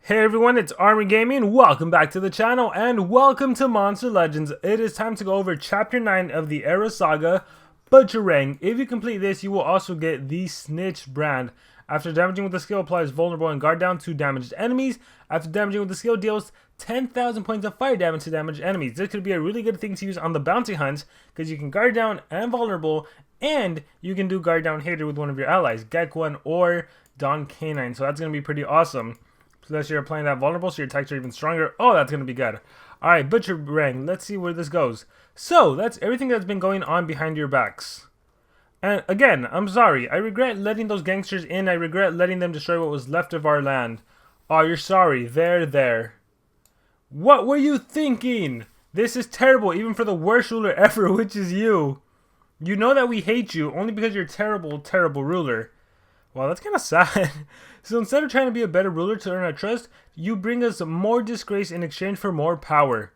Hey everyone, it's Army Gaming. Welcome back to the channel and welcome to Monster Legends. It is time to go over Chapter 9 of the Era Saga, Butcherang. If you complete this, you will also get the Snitch brand. After damaging with the skill, applies vulnerable and guard down to damaged enemies. After damaging with the skill, deals 10,000 points of fire damage to damaged enemies. This could be a really good thing to use on the bounty hunt because you can guard down and vulnerable, and you can do guard down hater with one of your allies, Gekwan or Don Canine. So that's going to be pretty awesome. Plus you're applying that vulnerable, so your attacks are even stronger. Oh, that's going to be good. Alright, Butcherang, let's see where this goes. So, that's everything that's been going on behind your backs. And again, I'm sorry. I regret letting those gangsters in. I regret letting them destroy what was left of our land. Oh, you're sorry. There. What were you thinking? This is terrible, even for the worst ruler ever, which is you. You know that we hate you, only because you're a terrible, terrible ruler. Wow, that's kind of sad. So instead of trying to be a better ruler to earn our trust, you bring us more disgrace in exchange for more power.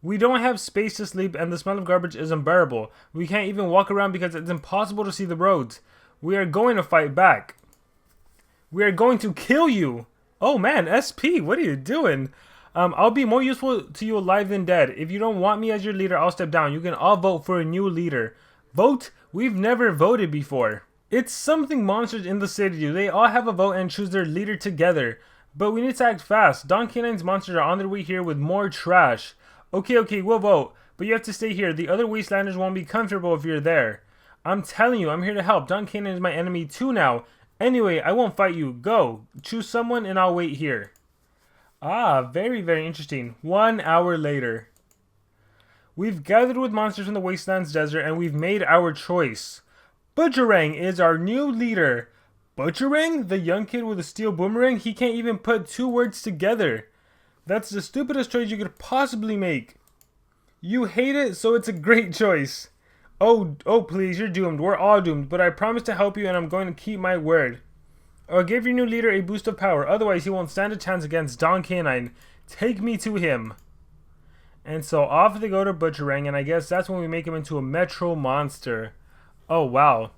We don't have space to sleep and the smell of garbage is unbearable. We can't even walk around because it's impossible to see the roads. We are going to fight back. We are going to kill you. Oh man, SP, what are you doing? I'll be more useful to you alive than dead. If you don't want me as your leader, I'll step down. You can all vote for a new leader. Vote? We've never voted before. It's something monsters in the city do. They all have a vote and choose their leader together. But we need to act fast. Don Canine's monsters are on their way here with more trash. Okay, we'll vote. But you have to stay here. The other Wastelanders won't be comfortable if you're there. I'm telling you, I'm here to help. Don Canine is my enemy too now. Anyway, I won't fight you. Go. Choose someone and I'll wait here. Ah, very, very interesting. 1 hour later. We've gathered with monsters from the Wastelands desert and we've made our choice. Butcherang is our new leader. Butcherang? The young kid with a steel boomerang? He can't even put two words together. That's the stupidest choice you could possibly make. You hate it, so it's a great choice. Oh, please, you're doomed. We're all doomed, but I promise to help you and I'm going to keep my word. I'll give your new leader a boost of power, otherwise he won't stand a chance against Don Canine. Take me to him. And so off they go to Butcherang, and I guess that's when we make him into a Metro monster. Oh, wow.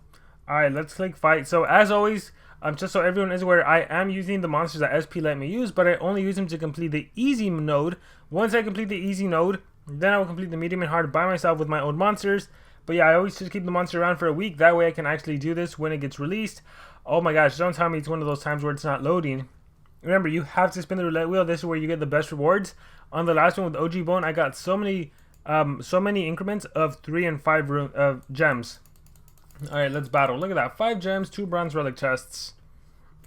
Alright, let's click fight. So, as always, just so everyone is aware, I am using the monsters that SP let me use, but I only use them to complete the easy node. Once I complete the easy node, then I will complete the medium and hard by myself with my own monsters. But yeah, I always just keep the monster around for a week. That way I can actually do this when it gets released. Oh my gosh, don't tell me it's one of those times where it's not loading. Remember, you have to spin the roulette wheel. This is where you get the best rewards. On the last one with OG Bone, I got so many increments of 3 and 5 gems. Alright, let's battle. Look at that. 5 gems, 2 bronze relic chests.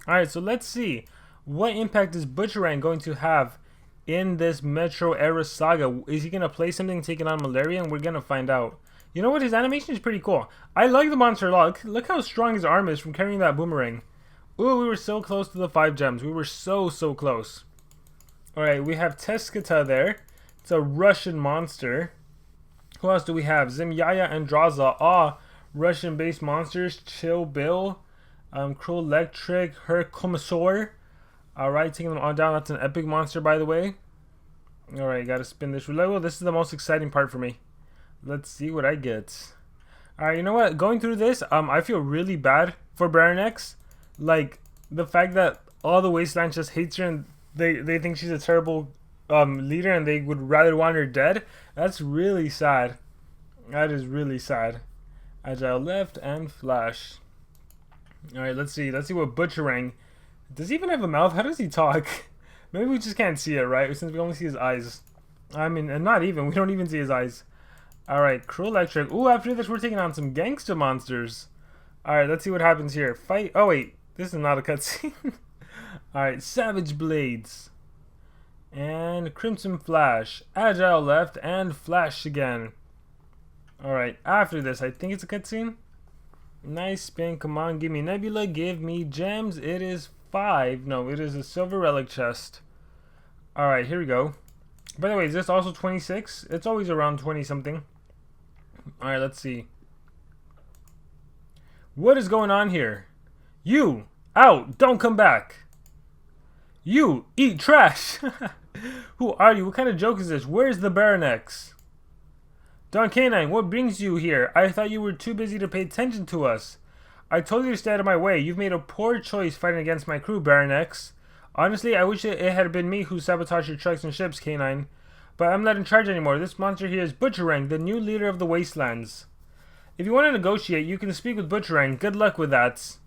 Alright, so let's see. What impact is Butcherang going to have in this Metro Era Saga? Is he going to play something taking on Malaria? And we're going to find out. You know what? His animation is pretty cool. I like the monster a lot. Look how strong his arm is from carrying that boomerang. Ooh, we were so close to the 5 gems. We were so close. Alright, we have Teskata there. It's a Russian monster. Who else do we have? Zimyaya and Draza. Russian-based monsters, Chill Bill, Cruel Electric, Her Commissar. Alright, taking them all down. That's an epic monster, by the way. Alright, gotta spin this roulette wheel. This is the most exciting part for me. Let's see what I get. Alright, you know what? Going through this, I feel really bad for BARONEX. Like, the fact that all the Wasteland just hates her and they think she's a terrible leader and they would rather want her dead. That's really sad. That is really sad. Agile left and flash. Alright, let's see what Butcherang. Does he even have a mouth? How does he talk? Maybe we just can't see it, right? Since we only see his eyes. I mean, and not even. We don't even see his eyes. Alright, Cruel Electric. Ooh, after this, we're taking on some gangster monsters. Alright, let's see what happens here. Fight. Oh, wait. This is not a cutscene. Alright, Savage Blades. And Crimson Flash. Agile left and flash again. Alright, after this, I think it's a cutscene. Nice spin. Come on, give me Nebula. Give me gems. It is 5. No, it is a silver relic chest. Alright, here we go. By the way, is this also 26? It's always around 20 something. Alright, let's see. What is going on here? You! Out! Don't come back! You! Eat trash! Who are you? What kind of joke is this? Where's the BARONEX? Don Canine, what brings you here? I thought you were too busy to pay attention to us. I told you to stay out of my way. You've made a poor choice fighting against my crew, BARONEX. Honestly, I wish it had been me who sabotaged your trucks and ships, K9. But I'm not in charge anymore. This monster here is Butcherang, the new leader of the Wastelands. If you want to negotiate, you can speak with Butcherang. Good luck with that.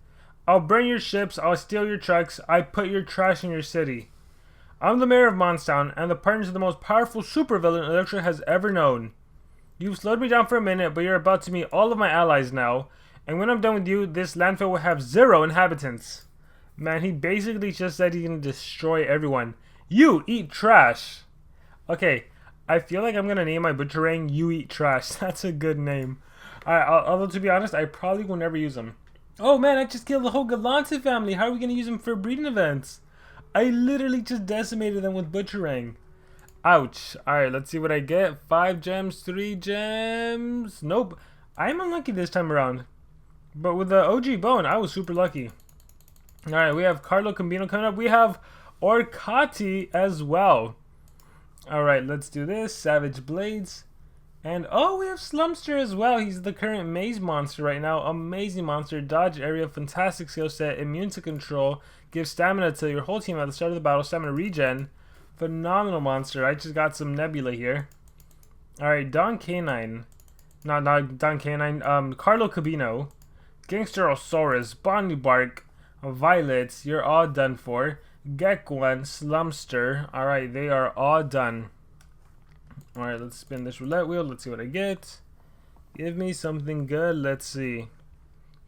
I'll burn your ships, I'll steal your trucks, I put your trash in your city. I'm the mayor of Monstown, and the partners of the most powerful supervillain Electra has ever known. You've slowed me down for a minute, but you're about to meet all of my allies now. And when I'm done with you, this landfill will have 0 inhabitants. Man, he basically just said he's gonna destroy everyone. You eat trash. Okay, I feel like I'm gonna name my Butcherang You Eat Trash. That's a good name. Alright, although to be honest, I probably will never use him. Oh man, I just killed the whole Galante family. How are we gonna use them for breeding events? I literally just decimated them with Butcherang. Ouch. Alright, let's see what I get. 5 gems, 3 gems. Nope. I'm unlucky this time around. But with the OG bone, I was super lucky. Alright, we have Carlo Combino coming up. We have Orcati as well. Alright, let's do this. Savage Blades. And oh, we have Slumster as well. He's the current maze monster right now. Amazing monster. Dodge area, fantastic skill set, immune to control, gives stamina to your whole team at the start of the battle, stamina regen. Phenomenal monster. I just got some Nebula here. Alright, Don K9. Not Don K9. Carlo Cabino. Gangsterosaurus. Bonnie Bark. Violet. You're all done for. Gekwan. Slumster. Alright, they are all done. Alright, let's spin this roulette wheel. Let's see what I get. Give me something good. Let's see.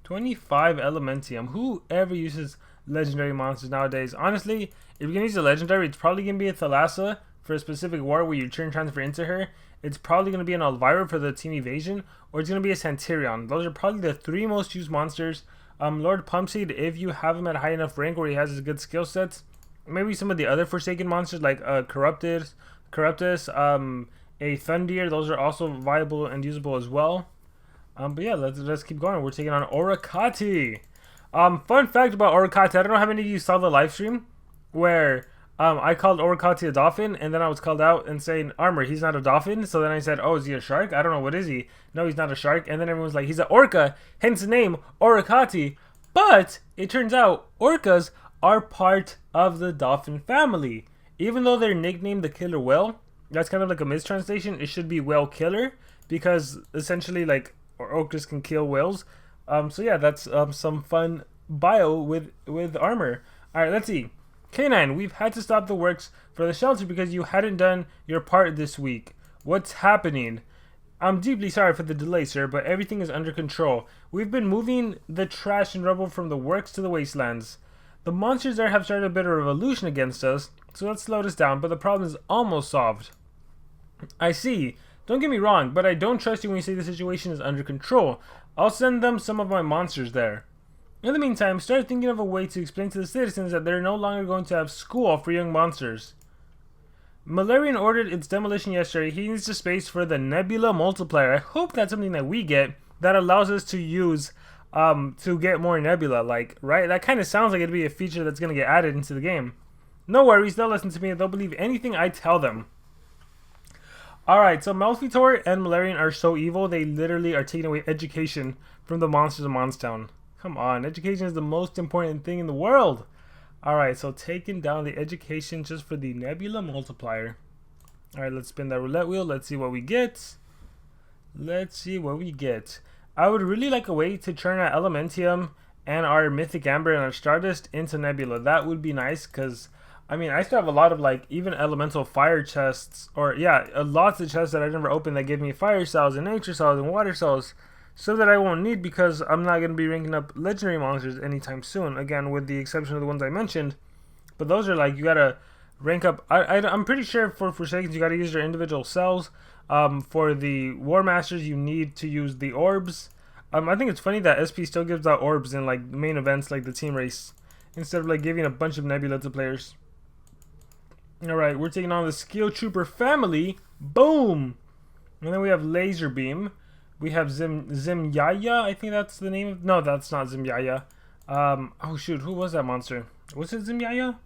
25 Elementium. Whoever uses legendary monsters nowadays? Honestly, if you're going to use a legendary, it's probably going to be a Thalassa for a specific war where you turn transfer into her. It's probably going to be an Elvira for the team evasion, or it's going to be a Centurion. Those are probably the 3 most used monsters. Lord Pumpseed, if you have him at high enough rank where he has his good skill sets. Maybe some of the other Forsaken monsters like Corruptus, a Thundeer, those are also viable and usable as well. But yeah, let's keep going. We're taking on Orcati. Fun fact about Orcati, I don't know how many of you saw the live stream where I called Orcati a dolphin, and then I was called out and saying, Armor, he's not a dolphin. So then I said, oh, is he a shark? I don't know, what is he? No, he's not a shark. And then everyone's like, he's an orca, hence the name Orcati. But it turns out orcas are part of the dolphin family. Even though they're nicknamed the killer whale, that's kind of like a mistranslation. It should be whale killer, because essentially like orcas can kill whales. So yeah, that's some fun bio with Armor. Alright, let's see. K9, we've had to stop the works for the shelter because you hadn't done your part this week. What's happening? I'm deeply sorry for the delay, sir, but everything is under control. We've been moving the trash and rubble from the works to the wastelands. The monsters there have started a bit of a revolution against us, so let's slow this down, but the problem is almost solved. I see. Don't get me wrong, but I don't trust you when you say the situation is under control. I'll send them some of my monsters there. In the meantime, start thinking of a way to explain to the citizens that they're no longer going to have school for young monsters. Malaria ordered its demolition yesterday. He needs the space for the Nebula multiplier. I hope that's something that we get that allows us to use to get more Nebula. Like, right? That kind of sounds like it'd be a feature that's going to get added into the game. No worries, they'll listen to me. They'll believe anything I tell them. Alright, so Malfetor and Malarian are so evil, they literally are taking away education from the monsters of Monstown. Come on, education is the most important thing in the world. Alright, so taking down the education just for the Nebula multiplier. Alright, let's spin that roulette wheel. Let's see what we get. Let's see what we get. I would really like a way to turn our Elementium and our Mythic Amber and our Stardust into Nebula. That would be nice, because I mean, I still have a lot of like even elemental fire chests, or yeah, lots of chests that I never opened that give me fire cells and nature cells and water cells, so that I won't need because I'm not going to be ranking up legendary monsters anytime soon. Again, with the exception of the ones I mentioned, but those are like you gotta rank up. I'm pretty sure for Forsakens you gotta use their individual cells. For the Warmasters you need to use the orbs. I think it's funny that SP still gives out orbs in like main events like the team race, instead of like giving a bunch of Nebula to players. Alright, we're taking on the Skill Trooper family. Boom! And then we have Laser Beam. We have Zimyaya, I think that's the name. No, that's not Zimyaya. Oh shoot, who was that monster? Was it Zimyaya?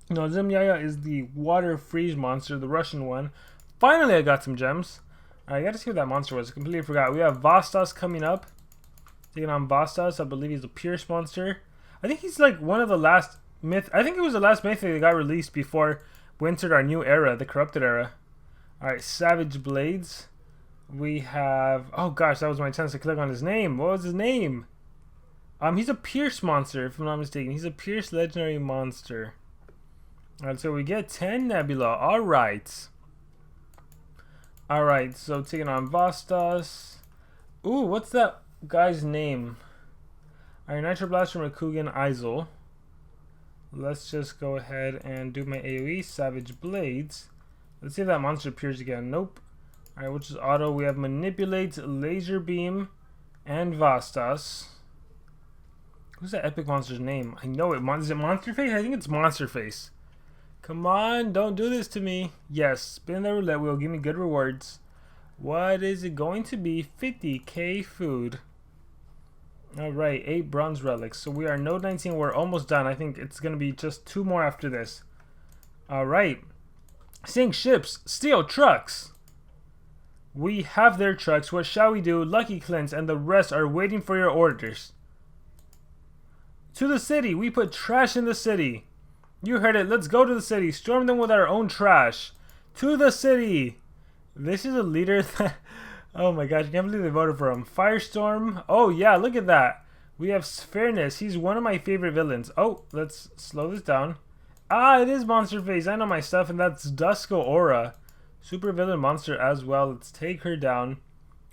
No, Zimyaya is the Water Freeze monster, the Russian one. Finally, I got some gems. I gotta see what that monster was. I completely forgot. We have Vastas coming up. Taking on Vastas. I believe he's a Pierce monster. I think he's like one of the last myth. I think it was the last mythic that got released before we entered our new era, the corrupted era. Alright, Savage Blades. We have... Oh gosh, that was my chance to click on his name. What was his name? He's a Pierce monster, if I'm not mistaken. He's a Pierce legendary monster. Alright, so we get 10 Nebula. Alright. Alright, so taking on Vastas. Ooh, what's that guy's name? Alright, Nitro Blaster, Rakugan, Izel. Let's just go ahead and do my AoE, Savage Blades. Let's see if that monster appears again. Nope. Alright, which is auto. We have Manipulate, Laser Beam, and Vastas. Who's that epic monster's name? I know it. Is it Monster Face? I think it's Monster Face. Come on, don't do this to me. Yes, spin the roulette wheel. Give me good rewards. What is it going to be? 50k food. Alright, 8 bronze relics. So we are node 19. We're almost done. I think it's going to be just 2 more after this. Alright. Sink ships. Steal trucks. We have their trucks. What shall we do? Lucky Clint and the rest are waiting for your orders. To the city. We put trash in the city. You heard it. Let's go to the city. Storm them with our own trash. To the city. This is a leader that... Oh my gosh, I can't believe they voted for him. Firestorm. Oh yeah, look at that. We have Fairness. He's one of my favorite villains. Oh, let's slow this down. Ah, it is Monster Face. I know my stuff, and that's Dusko Aura. Super villain monster as well. Let's take her down.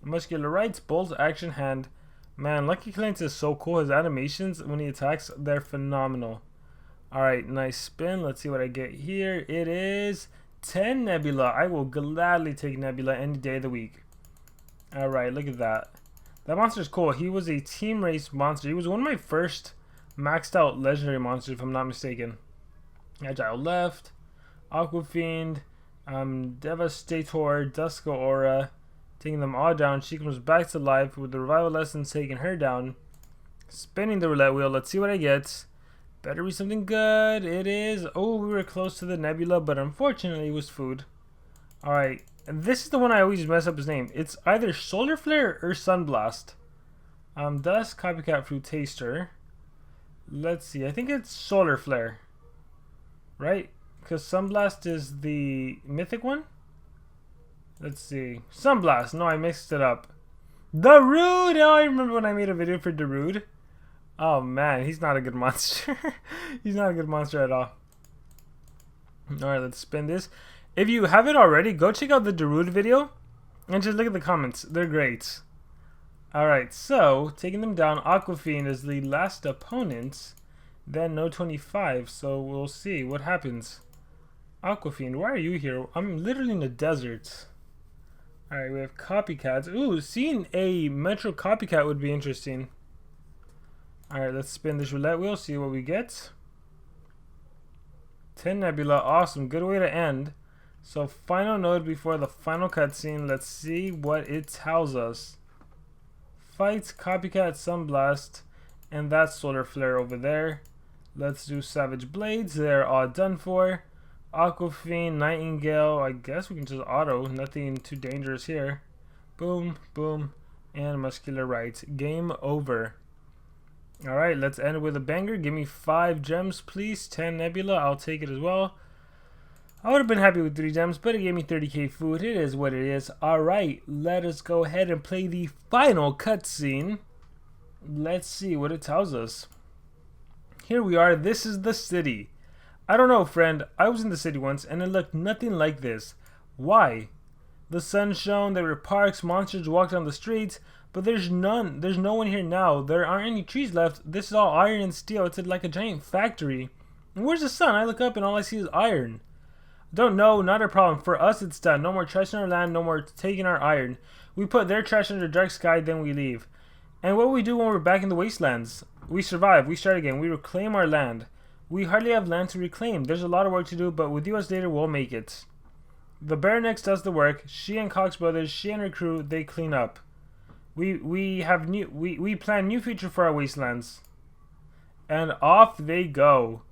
Muscular Rights, Bolt, Action Hand. Man, Lucky Clint is so cool. His animations when he attacks, they're phenomenal. Alright, nice spin. Let's see what I get here. It is 10 Nebula. I will gladly take Nebula any day of the week. Alright, look at that. That monster's cool. He was a team race monster. He was one of my first maxed out legendary monsters, if I'm not mistaken. Agile Left, Aqua Fiend, Devastator, Dusko Aura, taking them all down. She comes back to life with the revival lessons, taking her down. Spinning the roulette wheel. Let's see what I get. Better be something good. It is. Oh, we were close to the Nebula, but unfortunately it was food. Alright, and this is the one I always mess up his name. It's either Solar Flare or Sunblast. Dust, Copycat Fruit Taster. Let's see. I think it's Solar Flare. Right? Because Sunblast is the mythic one? Let's see. Sunblast. No, I mixed it up. Darude! Oh, I remember when I made a video for Darude. Oh man, he's not a good monster. He's not a good monster at all. Alright, let's spin this. If you haven't already, go check out the Darude video and just look at the comments. They're great. Alright, so taking them down, Aquafiend is the last opponent. Then no 25, so we'll see what happens. Aquafiend, why are you here? I'm literally in the desert. Alright, we have Copycats. Ooh, seeing a Metro Copycat would be interesting. Alright, let's spin this roulette wheel, see what we get. 10 Nebula, awesome, good way to end. So final node before the final cutscene, let's see what it tells us. Fights, Copycat, Sunblast, and that Solar Flare over there. Let's do Savage Blades, they're all done for. Aquafiend, Nightingale, I guess we can just auto, nothing too dangerous here. Boom, boom, and Muscular Rights. Game over. Alright, let's end with a banger. Give me 5 gems, please. 10 Nebula, I'll take it as well. I would have been happy with 3 gems, but it gave me 30k food. It is what it is. Alright, let us go ahead and play the final cutscene. Let's see what it tells us. Here we are. This is the city. I don't know, friend. I was in the city once, and it looked nothing like this. Why? The sun shone, there were parks, monsters walked on the streets, but there's none. There's no one here now. There aren't any trees left. This is all iron and steel. It's like a giant factory. And where's the sun? I look up and all I see is iron. Don't know, not a problem. For us, it's done. No more trash in our land, no more taking our iron. We put their trash under dark sky, then we leave. And what do we do when we're back in the wastelands? We survive. We start again. We reclaim our land. We hardly have land to reclaim. There's a lot of work to do, but with US later, we'll make it. The BARONEX does the work. She and Cox brothers, she and her crew, they clean up. We plan new future for our wastelands. And off they go.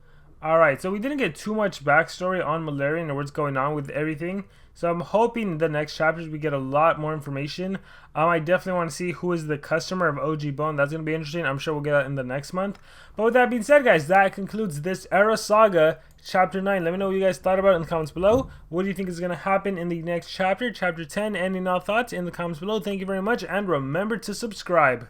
Alright, so we didn't get too much backstory on Malaria and what's going on with everything. So I'm hoping the next chapters we get a lot more information. I definitely want to see who is the customer of OG Bone. That's going to be interesting. I'm sure we'll get that in the next month. But with that being said, guys, that concludes this Era Saga Chapter 9. Let me know what you guys thought about it in the comments below. What do you think is going to happen in the next chapter, Chapter 10? Any thoughts in the comments below. Thank you very much, and remember to subscribe.